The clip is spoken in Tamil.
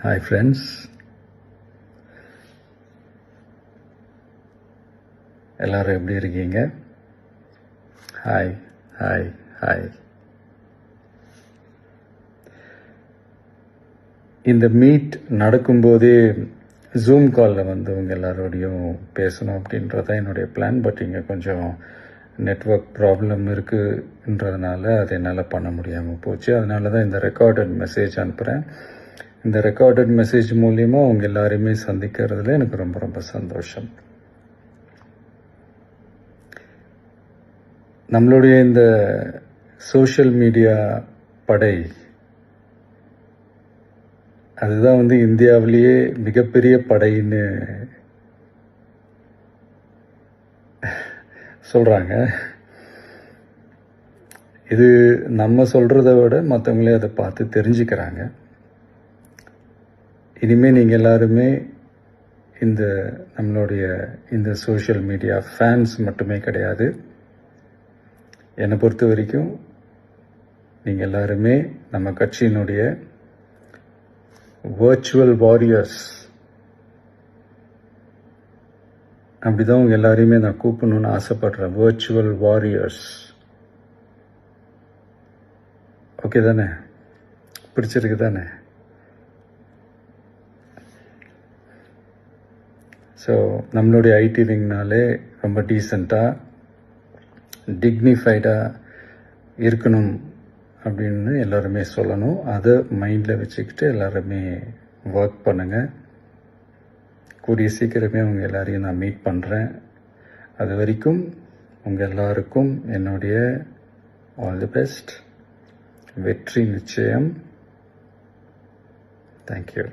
ஹாய் ஃப்ரெண்ட்ஸ், எல்லாரும் எப்படி இருக்கீங்க? Hi hi hi. இந்த மீட் நடக்கும்போதே ஜூம் காலில் வந்து உங்கள் எல்லாரோடையும் பேசணும் அப்படின்றதான் என்னுடைய பிளான். பட் இங்கே கொஞ்சம் நெட்வொர்க் ப்ராப்ளம் இருக்குன்றதுனால அதை என்னால் பண்ண முடியாமல் போச்சு. அதனால தான் இந்த ரெக்கார்டட் மெசேஜ் அனுப்புகிறேன். இந்த ரெக்கார்டட் மெசேஜ் மூலிமா அவங்க எல்லாரையுமே சந்திக்கிறதுல எனக்கு ரொம்ப ரொம்ப சந்தோஷம். நம்மளுடைய இந்த சோஷியல் மீடியா படை, அதுதான் வந்து இந்தியாவிலேயே மிகப்பெரிய படைன்னு சொல்கிறாங்க. இது நம்ம சொல்கிறத விட மற்றவங்களே அதை பார்த்து தெரிஞ்சுக்கிறாங்க. இனிமேல் நீங்கள் எல்லாருமே இந்த நம்மளுடைய இந்த சோஷியல் மீடியா ஃபேன்ஸ் மட்டுமே கிடையாது. என்னை பொறுத்த வரைக்கும் நீங்கள் எல்லாருமே நம்ம கட்சியினுடைய வர்ச்சுவல் வாரியர்ஸ். அப்படிதான் உங்கள் எல்லாரையுமே நான் கூப்பிடணும்னு ஆசைப்படுறேன். Virtual warriors. ஓகே தானே? பிடிச்சிருக்கு தானே? ஸோ நம்மளுடைய ஐடி விங்னாலே ரொம்ப டீசெண்டாக டிக்னிஃபைடாக இருக்கணும் அப்படின்னு எல்லாருமே சொல்லணும். அதை மைண்டில் வச்சுக்கிட்டு எல்லாருமே ஒர்க் பண்ணுங்கள். கூடிய சீக்கிரமே உங்கள் எல்லாரையும் நான் மீட் பண்ணுறேன். அது வரைக்கும் உங்கள் எல்லாருக்கும் என்னுடைய ஆல் தி பெஸ்ட். வெற்றி நிச்சயம். தேங்க்யூ.